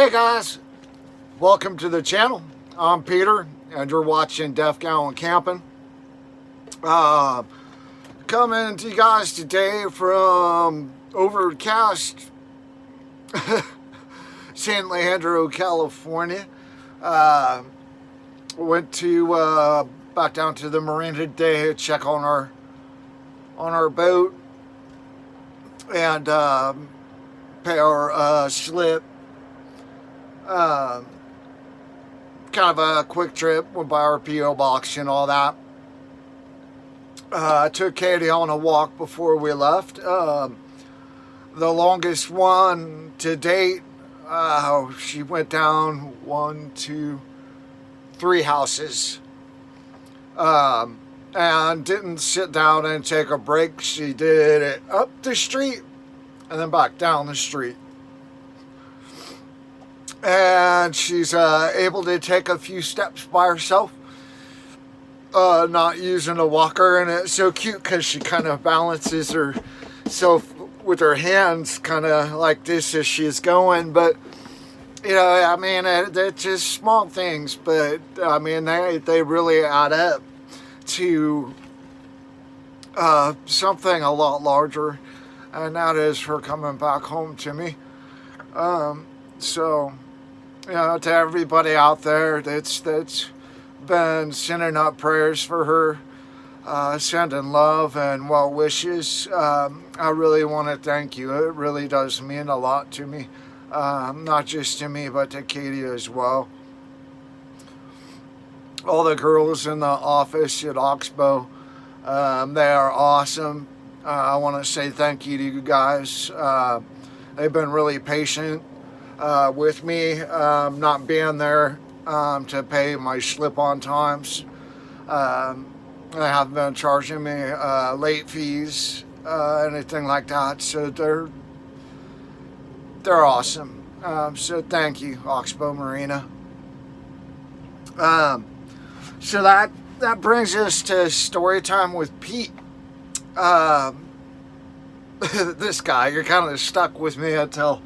Hey guys, welcome to the channel. I'm Peter and you're watching Deaf Gallon Camping. Coming to you guys today from overcast San Leandro, California. Went to back down to the marina today to check on our boat and pay our slip. Kind of a quick trip, went by our P.O. box and all that. Took Katie on a walk before we left. The longest one to date, she went down 1, 2, 3 houses. And didn't sit down and take a break. She did it up the street and then back down the street. And she's able to take a few steps by herself, not using a walker. And it's so cute because she kind of balances herself with her hands kind of like this as she's going. But you know, I mean, it's just small things, but I mean, they really add up to something a lot larger, and that is her coming back home to me. So, you know, to everybody out there that's been sending up prayers for her, sending love and well wishes, I really want to thank you. It really does mean a lot to me, not just to me, but to Katie as well. All the girls in the office at Oxbow, they are awesome. I want to say thank you to you guys. They've been really patient with me, not being there to pay my slip-on times. They haven't been charging me late fees, anything like that. So they're awesome. So thank you, Oxbow Marina. So that brings us to story time with Pete. This guy, you're kind of stuck with me until,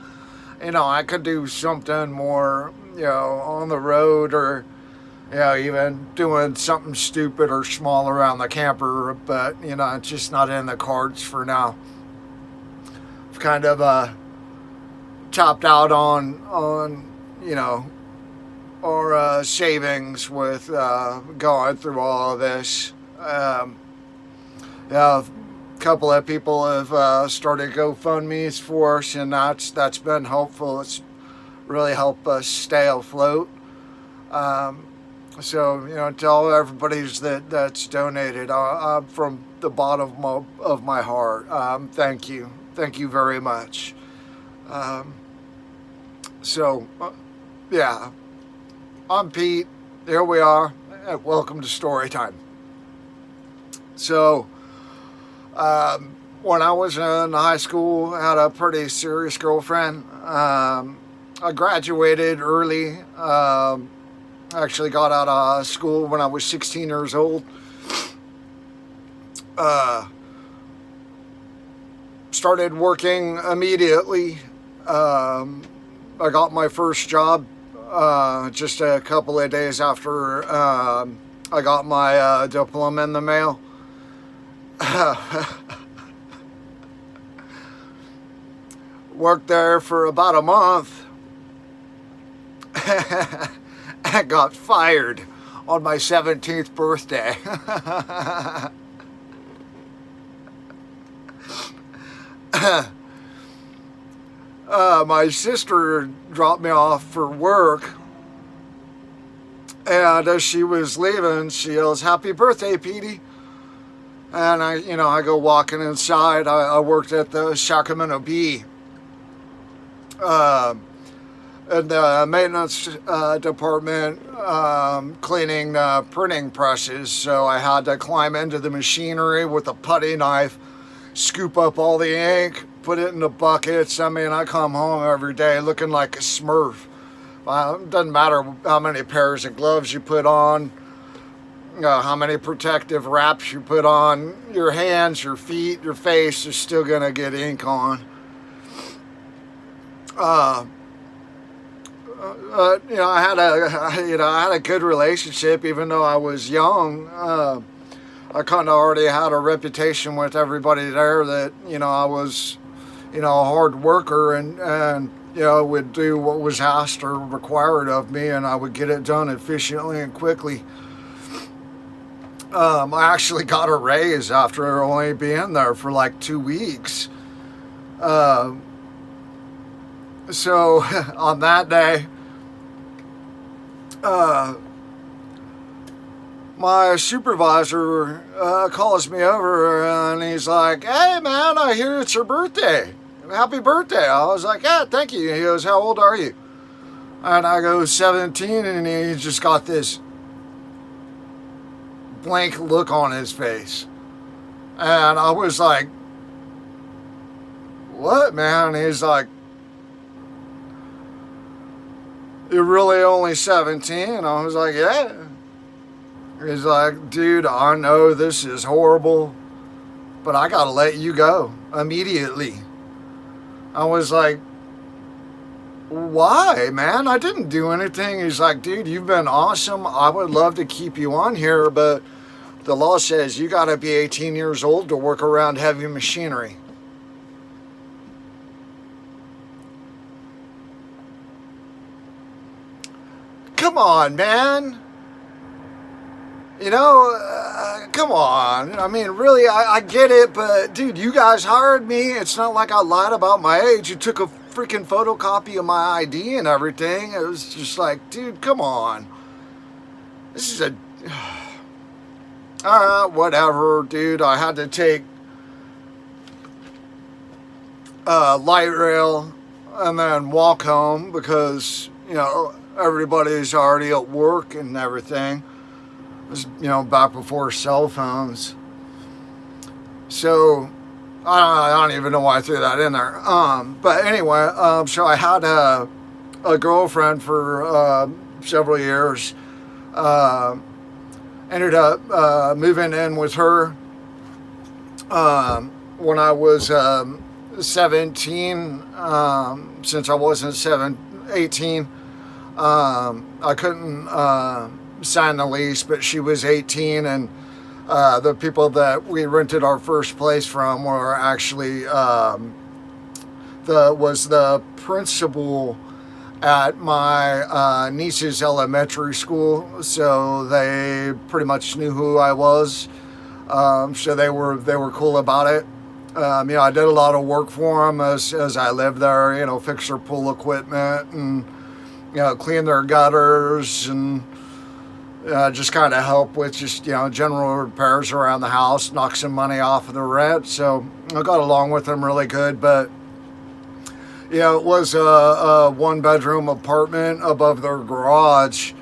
you know, I could do something more, you know, on the road, or, you know, even doing something stupid or small around the camper, but, you know, it's just not in the cards for now. I've kind of topped out on you know, our savings with going through all of this. Yeah, a couple of people have started GoFundMe's for us, and that's been helpful. It's really helped us stay afloat. So, you know, tell everybody that's donated, from the bottom of my heart, thank you very much. So yeah, I'm Pete. Here we are, and welcome to Story Time. So, when I was in high school, I had a pretty serious girlfriend. I graduated early. Actually got out of school when I was 16 years old. Started working immediately. I got my first job just a couple of days after I got my diploma in the mail. Worked there for about a month. I got fired on my 17th birthday. My sister dropped me off for work, and as she was leaving, she yells, "Happy birthday, Petey." And I go walking inside. I worked at the Sacramento Bee, in the maintenance department, cleaning printing presses. So I had to climb into the machinery with a putty knife, scoop up all the ink, put it in the buckets. I mean, I come home every day looking like a Smurf. It doesn't matter how many pairs of gloves you put on, how many protective wraps you put on your hands, your feet, your face is still gonna get ink on. I had I had a good relationship, even though I was young. I kind of already had a reputation with everybody there that I was a hard worker and would do what was asked or required of me, and I would get it done efficiently and quickly. I actually got a raise after only being there for like 2 weeks. So on that day, my supervisor calls me over and he's like, "Hey man, I hear it's your birthday. Happy birthday." I was like, "Yeah, thank you." He goes, "How old are you?" And I go, 17, and he just got this blank look on his face. And I was like, "What, man?" And he's like, "You're really only 17? I was like, "Yeah." He's like, "Dude, I know this is horrible, but I gotta let you go immediately." I was like, "Why, man? I didn't do anything." He's like, "Dude, you've been awesome. I would love to keep you on here, but the law says you gotta be 18 years old to work around heavy machinery." Come on, man. Come on. I mean, really, I get it, but dude, you guys hired me. It's not like I lied about my age. You took a freaking photocopy of my ID and everything. It was just like, dude, come on. This is a... whatever, dude. I had to take light rail and then walk home because, everybody's already at work and everything. It was, back before cell phones. So, I don't even know why I threw that in there. But anyway, so I had a girlfriend for several years. Ended up moving in with her when I was 17. Since I wasn't 18, I couldn't sign the lease, but she was 18, and the people that we rented our first place from were actually the principal at my niece's elementary school, so they pretty much knew who I was. So they were cool about it. I did a lot of work for them as I lived there. Fix their pool equipment and clean their gutters and just kind of help with just general repairs around the house, knock some money off of the rent. So I got along with them really good, but it was a one-bedroom apartment above their garage,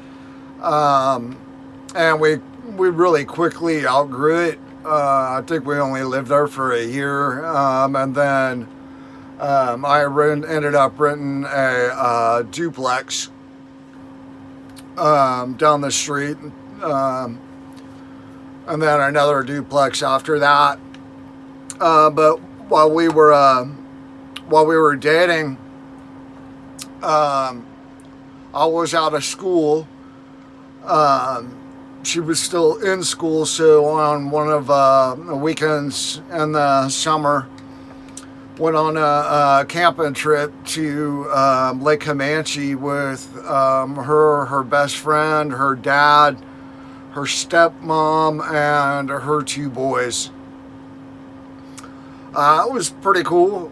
and we really quickly outgrew it. I think we only lived there for a year, and then I ended up renting a duplex down the street, and then another duplex after that. But while we were dating, I was out of school. She was still in school, so on one of the weekends in the summer, went on a camping trip to Lake Camanche with her best friend, her dad, her stepmom, and her two boys. It was pretty cool.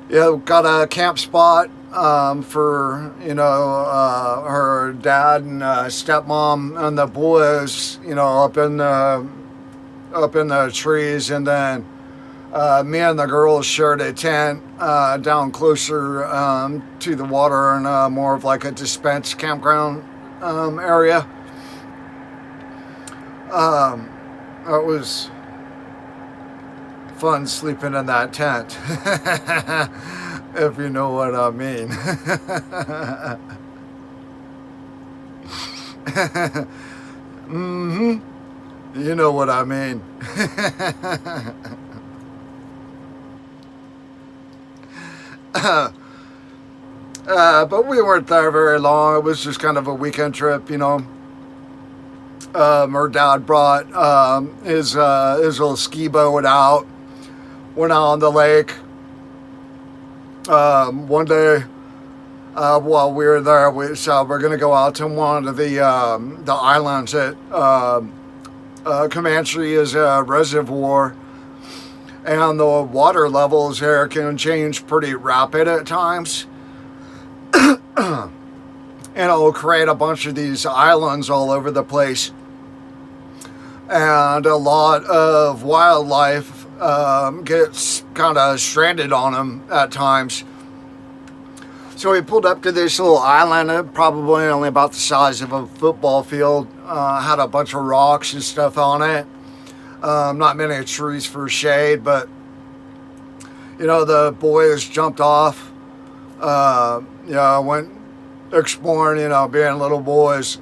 Got a camp spot for her dad and stepmom and the boys, up in the trees, and then me and the girls shared a tent down closer to the water and more of like a dispense campground area. It was fun sleeping in that tent, if you know what I mean. You know what I mean. But we weren't there very long. It was just kind of a weekend trip, you know. Our dad brought his little ski boat out, went out on the lake. One day, while we were there, we said we're going to go out to one of the islands that Camanche is a reservoir, and the water levels here can change pretty rapid at times. And it'll create a bunch of these islands all over the place. And a lot of wildlife gets kind of stranded on them at times. So we pulled up to this little island, probably only about the size of a football field. Had a bunch of rocks and stuff on it. Not many trees for shade, but, you know, the boys jumped off. Went exploring, you know, being little boys.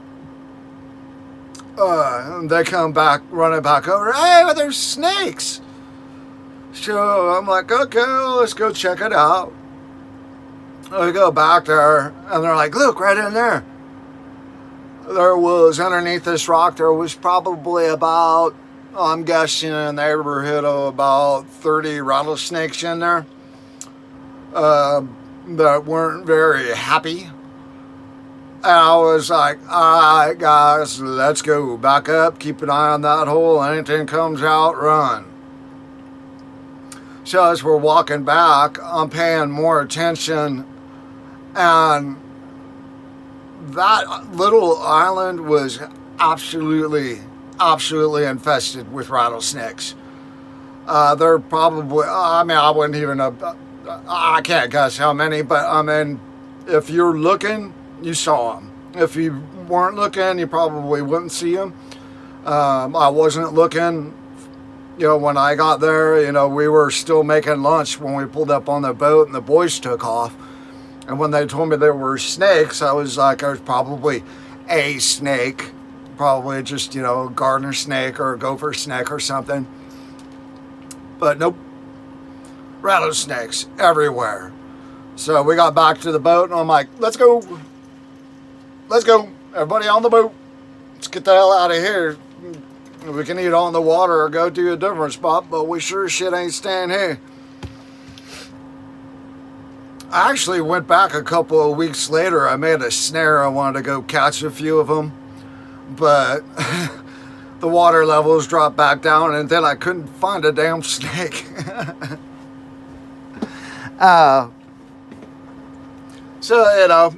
And they come back, running back over. Hey, well, there's snakes. So I'm like, okay, well, let's go check it out. We go back there, and they're like, look, right in there. There was, underneath this rock, there was probably about, I'm guessing, in the neighborhood of about 30 rattlesnakes in there. That weren't very happy. And I was like, all right, guys, let's go. Back up, keep an eye on that hole. Anything comes out, run. So as we're walking back, I'm paying more attention. And that little island was absolutely infested with rattlesnakes. They're probably, I mean, I wouldn't even know. I can't guess how many, but I mean, if you're looking, you saw them. If you weren't looking, you probably wouldn't see them. I wasn't looking, you know, when I got there. You know, we were still making lunch when we pulled up on the boat and the boys took off. And when they told me there were snakes, I was like, there's probably a snake, probably just, you know, a gardener snake or a gopher snake or something. But nope. Rattlesnakes everywhere. So we got back to the boat, and I'm like, let's go. Let's go. Everybody on the boat. Let's get the hell out of here. We can either on the water or go to a different spot, but we sure as shit ain't staying here. I actually went back a couple of weeks later. I made a snare. I wanted to go catch a few of them, but the water levels dropped back down, and then I couldn't find a damn snake. So, you know,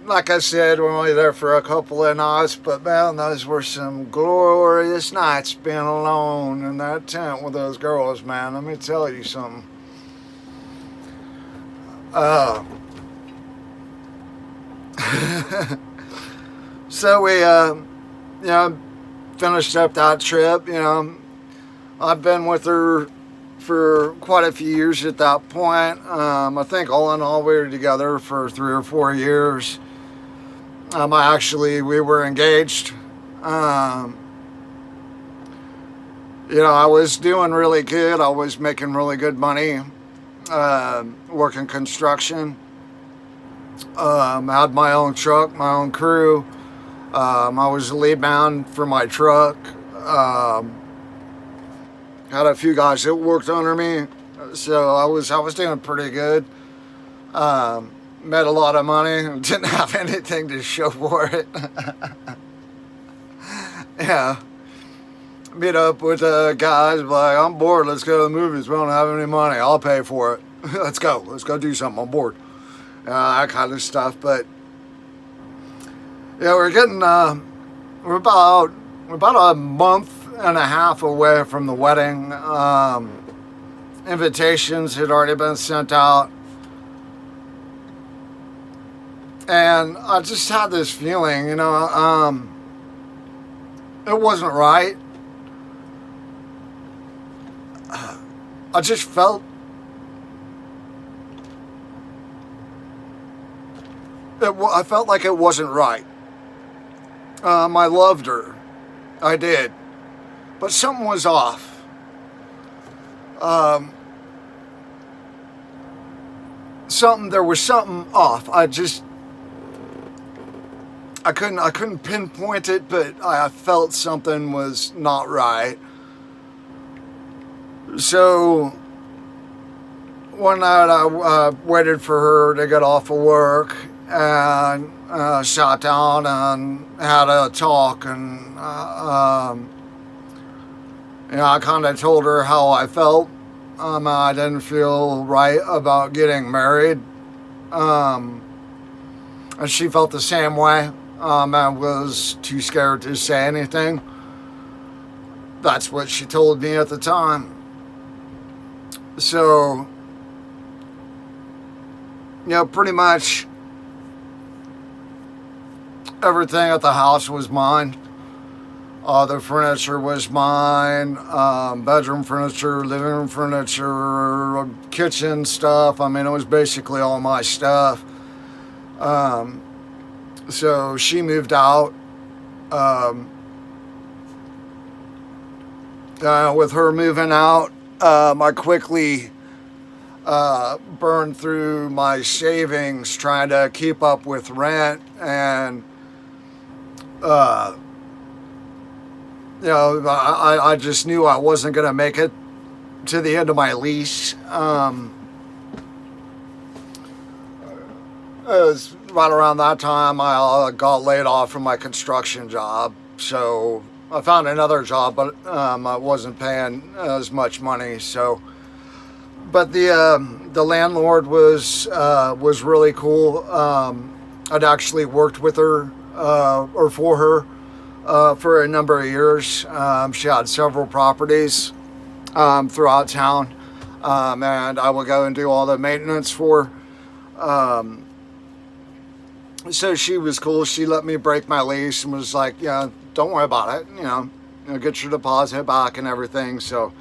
like I said, we're only there for a couple of nights, but man, those were some glorious nights being alone in that tent with those girls, man. Let me tell you something. So we, you know, finished up that trip. You know, I've been with her for quite a few years at that point. I think all in all we were together for 3 or 4 years. We were engaged. You know, I was doing really good. I was making really good money, working construction. I had my own truck, my own crew. I was the lead man for my truck. Had a few guys that worked under me, so I was doing pretty good. Made a lot of money and didn't have anything to show for it. Yeah. Meet up with guys, like, I'm bored, let's go to the movies. We don't have any money, I'll pay for it. Let's go do something, I'm bored. That kind of stuff. But yeah, we're about a month and a half away from the wedding. Invitations had already been sent out, and I just had this feeling, you know, it wasn't right. I just felt I felt like it wasn't right. I loved her, I did, but something was there was something off. I couldn't pinpoint it, but I felt something was not right. So one night I waited for her to get off of work and sat down and had a talk, and I kind of told her how I felt. I didn't feel right about getting married, and she felt the same way. I was too scared to say anything. That's what she told me at the time. So, pretty much everything at the house was mine. The furniture was mine, bedroom furniture, living room furniture, kitchen stuff. I mean, it was basically all my stuff. So she moved out. With her moving out, I quickly burned through my savings trying to keep up with rent, and I just knew I wasn't going to make it to the end of my lease. It was right around that time I got laid off from my construction job, so I found another job, but I wasn't paying as much money. So, but the landlord was really cool. I'd actually worked with her or for her for a number of years. She had several properties throughout town, and I would go and do all the maintenance for. So she was cool. She let me break my lease and was like, "Yeah, don't worry about it. Get your deposit back and everything." So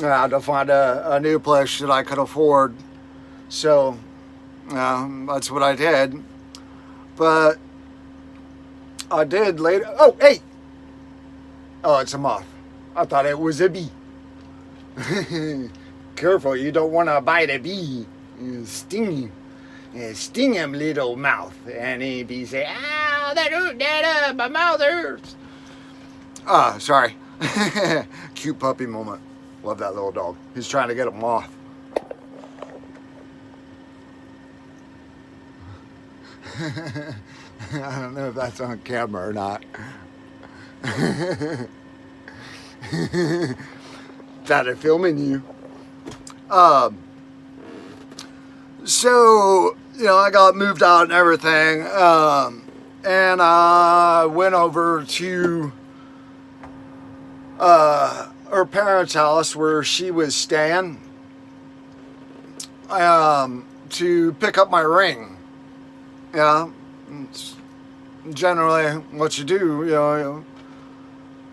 I had to find a new place that I could afford. So that's what I did. But I did later. Oh, hey! Oh, it's a moth. I thought it was a bee. Careful, you don't want to bite a bee. It's stingy. Sting him, little mouth. And he'd be say, "Ow, that my mouth hurts." Sorry. Cute puppy moment. Love that little dog. He's trying to get a moth. I don't know if that's on camera or not. That I'm filming you. So, I got moved out and everything, and I went over to her parents' house where she was staying to pick up my ring. It's generally what you do,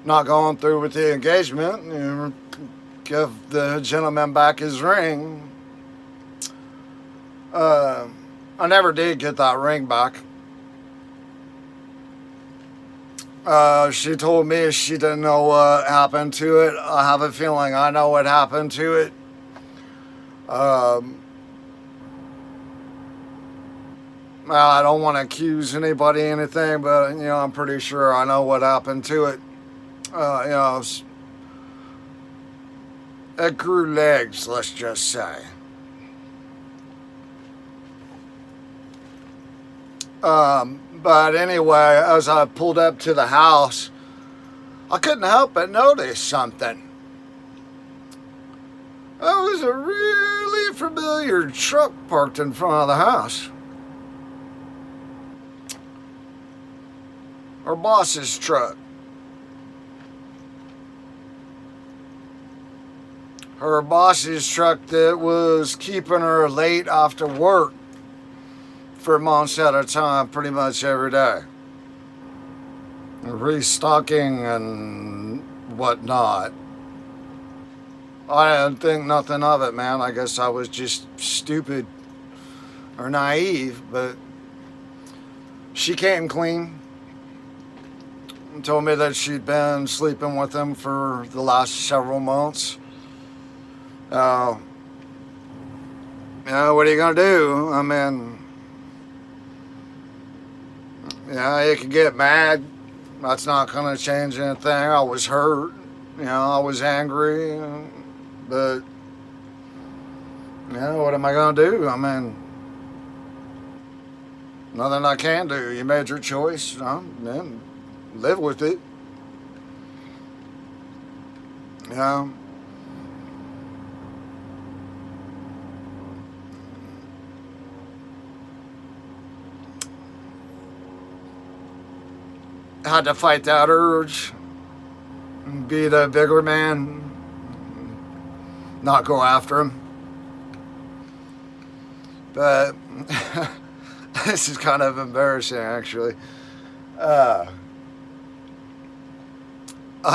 not going through with the engagement, give the gentleman back his ring. I never did get that ring back. She told me she didn't know what happened to it. I have a feeling I know what happened to it. I don't want to accuse anybody of anything, but I'm pretty sure I know what happened to it. It grew legs, let's just say. But anyway, as I pulled up to the house, I couldn't help but notice something. There was a really familiar truck parked in front of the house. Her boss's truck. Her boss's truck that was keeping her late after work for months at a time, pretty much every day. Restocking and whatnot. I didn't think nothing of it, man. I guess I was just stupid or naive, but she came clean and told me that she'd been sleeping with him for the last several months. what are you gonna do? I mean, you could get mad. That's not gonna change anything. I was hurt. I was angry. But, what am I gonna do? I mean, nothing I can do. You made your choice. Then live with it. You know. Had to fight that urge, be the bigger man, not go after him. But this is kind of embarrassing, actually. I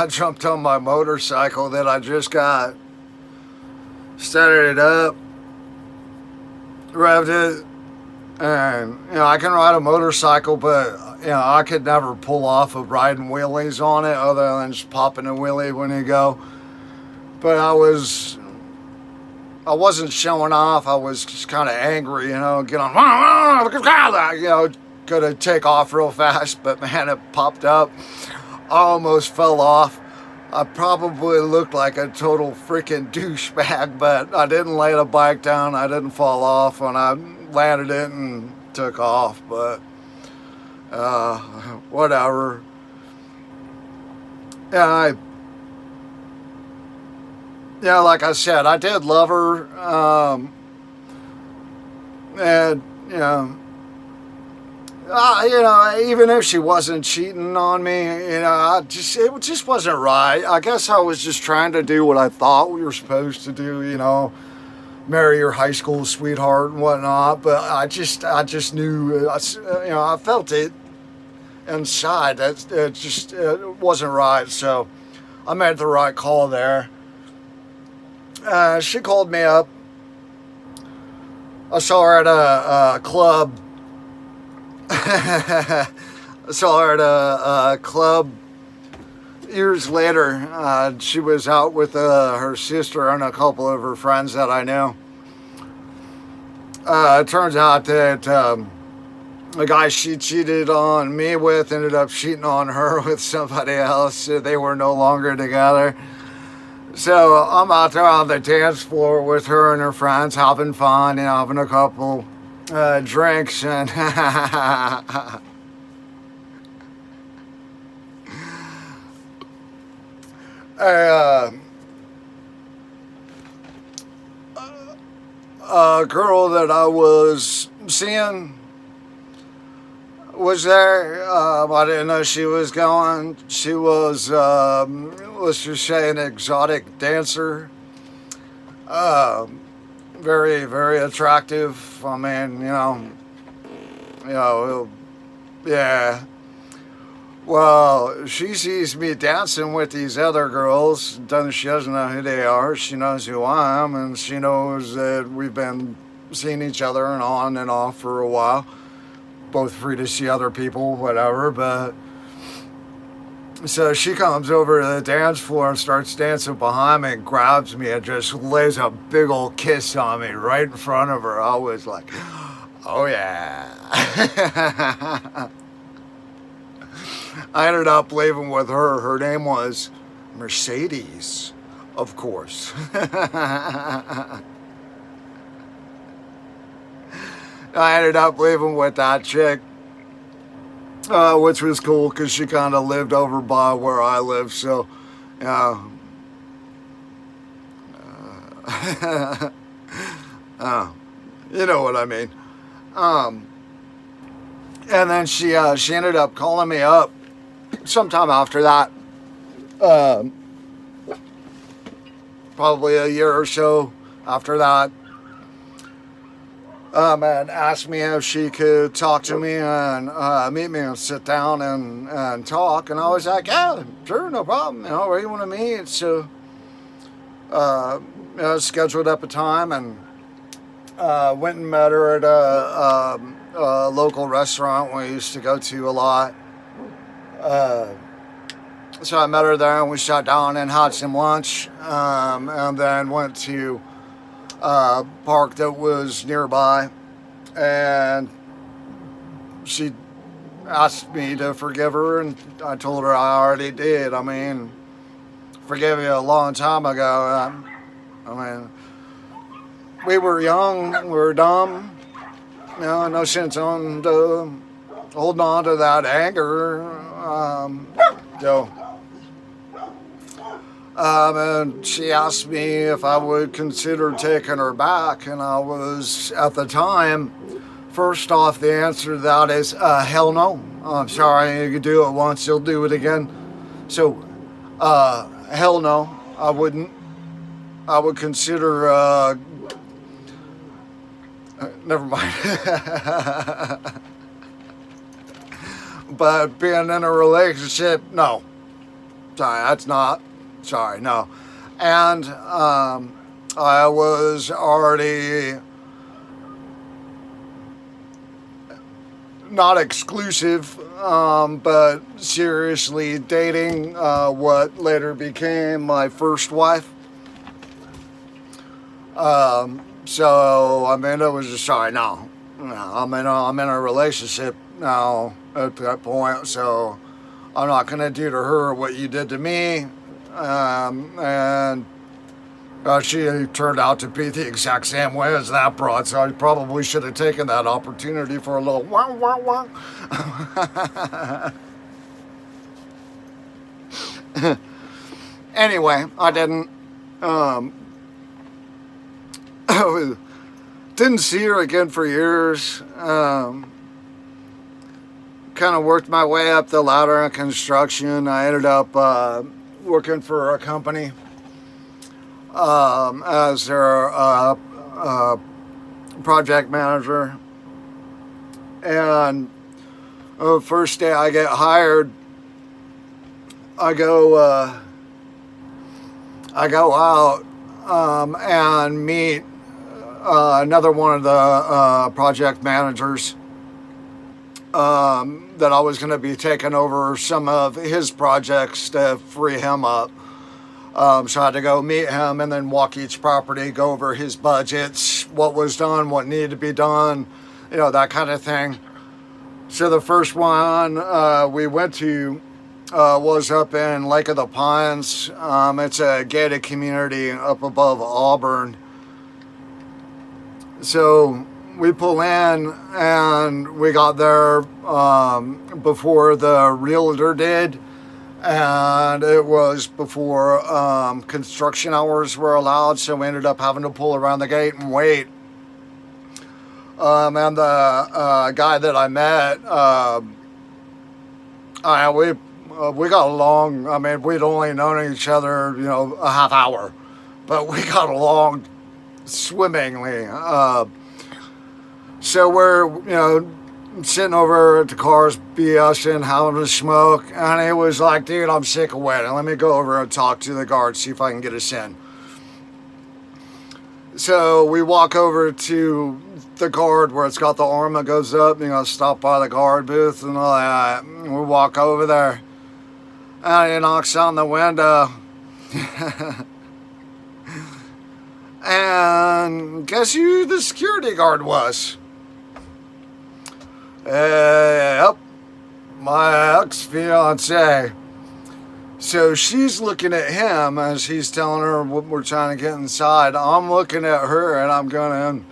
jumped on my motorcycle that I just got, started it up, revved it, and I can ride a motorcycle, but I could never pull off of riding wheelies on it other than just popping a wheelie when you go. But I wasn't showing off. I was just kind of angry, get on, gonna take off real fast, but man, it popped up. I almost fell off. I probably looked like a total freaking douchebag, but I didn't lay the bike down. I didn't fall off, and I landed it and took off, but whatever. Like I said, I did love her, and even if she wasn't cheating on me, it just wasn't right. I guess I was just trying to do what I thought we were supposed to do, marry your high school sweetheart and whatnot. But I just knew, I felt it inside that it wasn't right. So I made the right call there. She called me up. I saw her at a club. I saw her at a club years later. She was out with her sister and a couple of her friends that I knew. It turns out that the guy she cheated on me with ended up cheating on her with somebody else. So they were no longer together. So I'm out there on the dance floor with her and her friends, having fun, having a couple drinks, and a girl that I was seeing was there. I didn't know she was going. She was, let's just say, an exotic dancer. Very, very attractive. I mean, yeah. Well, she sees me dancing with these other girls. She doesn't know who they are. She knows who I am, and she knows that we've been seeing each other and on and off for a while. Both free to see other people, whatever, but so she comes over to the dance floor and starts dancing behind me and grabs me and just lays a big old kiss on me right in front of her. I was like, oh yeah. I ended up leaving with her. Her name was Mercedes, of course. I ended up leaving with that chick, which was cool because she kind of lived over by where I live. So, you know what I mean. And then she ended up calling me up sometime after that, probably a year or so after that. And asked me if she could talk to me and meet me and sit down and talk. And I was like, yeah, sure, no problem. Where you want to meet? So, scheduled up a time and went and met her at a local restaurant we used to go to a lot. So I met her there and we sat down and had some lunch, and then went to park that was nearby, and she asked me to forgive her, and I told her I already did. I mean, forgive you a long time ago. I mean, we were young, we were dumb. No sense on holding on to that anger. So, and she asked me if I would consider taking her back, and I was, at the time, first off, the answer to that is hell no. I'm sorry, you do it once, you'll do it again. So, hell no, I wouldn't. I would consider, never mind. But being in a relationship, no. Sorry, that's not. Sorry, no. And I was already not exclusive, but seriously dating what later became my first wife. So I mean, it was just sorry, no. I'm in a relationship now at that point, so I'm not gonna do to her what you did to me. And she turned out to be the exact same way as that broad, so I probably should have taken that opportunity for a little wah wah wah. Anyway, I didn't. Didn't see her again for years. Kind of worked my way up the ladder in construction. I ended up working for a company as their project manager. And the first day I get hired, I go out and meet another one of the project managers that I was going to be taking over some of his projects to free him up. So I had to go meet him and then walk each property, go over his budgets, what was done, what needed to be done, that kind of thing. So the first one we went to was up in Lake of the Pines. It's a gated community up above Auburn. So we pull in and we got there before the realtor did, and it was before construction hours were allowed, so we ended up having to pull around the gate and wait. And the guy that I met, we got along. I mean, we'd only known each other, a half hour, but we got along swimmingly. So we're, sitting over at the cars, BSing, having a smoke, and he was like, dude, I'm sick of waiting. Let me go over and talk to the guard, see if I can get us in. So we walk over to the guard where it's got the arm that goes up, stop by the guard booth and all that. We walk over there, and he knocks on the window. And guess who the security guard was? Yep, my ex-fiance. So she's looking at him as he's telling her what we're trying to get inside. I'm looking at her and I'm going,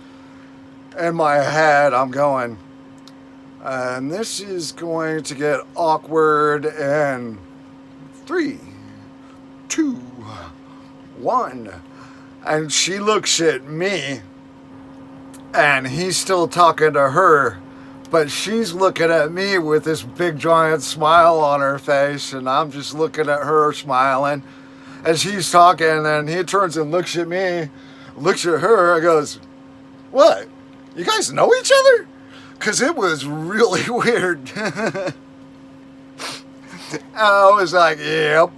in my head, I'm going, and this is going to get awkward in 3, 2, 1. And she looks at me, and he's still talking to her, but she's looking at me with this big giant smile on her face, and I'm just looking at her smiling as he's talking, and he turns and looks at me, looks at her, and goes, what? You guys know each other? Because it was really weird. I was like, yep.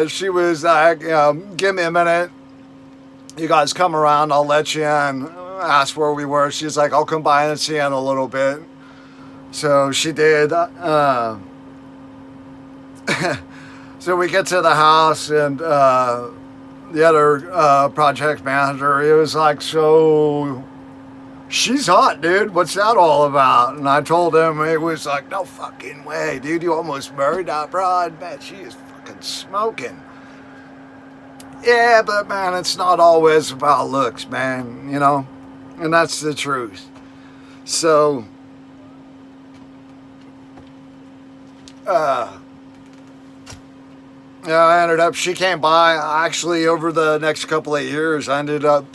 She was like, give me a minute. You guys come around, I'll let you in. Asked where we were. She's like, I'll come by and see you in a little bit. So she did. So we get to the house, and the other project manager, he was like, so she's hot, dude. What's that all about? And I told him, it was like, no fucking way, dude. You almost married that broad. Man, she is fucking smoking. Yeah, but man, it's not always about looks, man, you know? And that's the truth. So, yeah, I ended up, she came by, actually, over the next couple of years, I ended up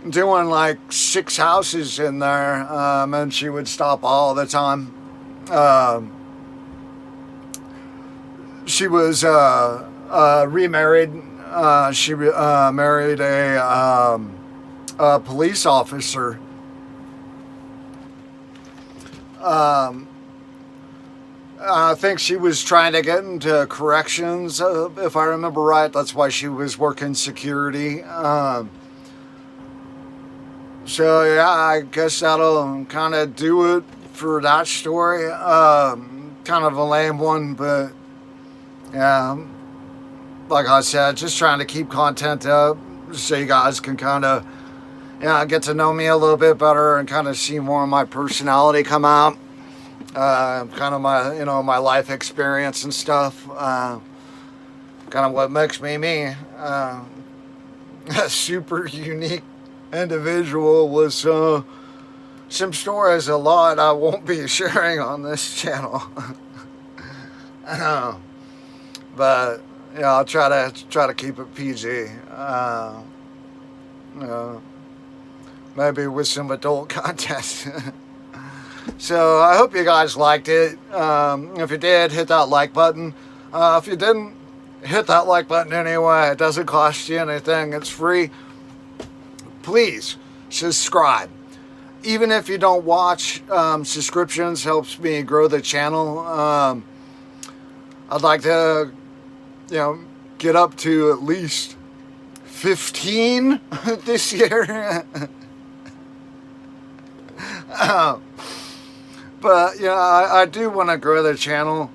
doing like 6 houses in there, and she would stop all the time. She was remarried. She married a police officer. I think she was trying to get into corrections, if I remember right. That's why she was working security. So yeah, I guess that'll kind of do it for that story. Kind of a lame one, but yeah, like I said, just trying to keep content up so you guys can kind of, get to know me a little bit better and kind of see more of my personality come out. Kind of my, my life experience and stuff. Kind of what makes me me. A super unique individual with some stories, a lot I won't be sharing on this channel. But I'll try to keep it PG. Maybe with some adult content. So I hope you guys liked it. If you did, hit that like button. If you didn't, hit that like button anyway. It doesn't cost you anything. It's free. Please subscribe. Even if you don't watch, subscriptions helps me grow the channel. I'd like to, get up to at least 15 this year. But I do want to grow the channel.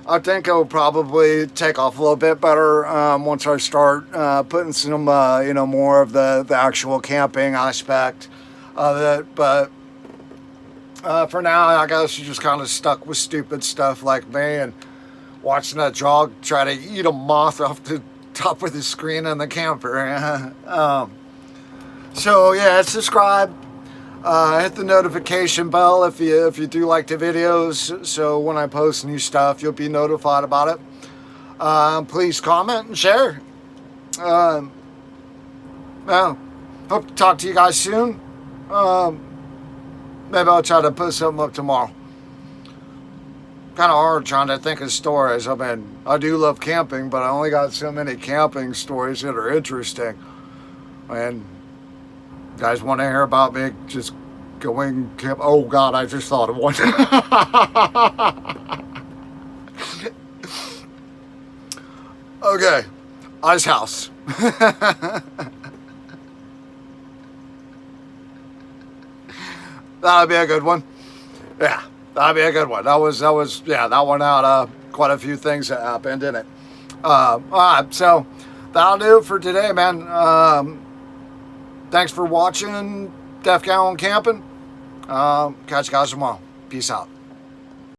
I think it'll probably take off a little bit better once I start putting some, more of the actual camping aspect of it. But for now, I guess you're just kind of stuck with stupid stuff like me and watching a dog try to eat a moth off the top of the screen in the camper. So yeah, subscribe. Hit the notification bell if you do like the videos, so when I post new stuff, you'll be notified about it. Please comment and share. Well, hope to talk to you guys soon. Maybe I'll try to put something up tomorrow. Kind of hard trying to think of stories. I mean, I do love camping, but I only got so many camping stories that are interesting. And you guys want to hear about me just going camp? Oh God, I just thought of one. Okay, ice house. That'll be a good one. Yeah, that'll be a good one. That was that one out quite a few things that happened in it. All right, so that'll do it for today, man. Thanks for watching Def Gallon Camping. Catch you guys tomorrow. Peace out.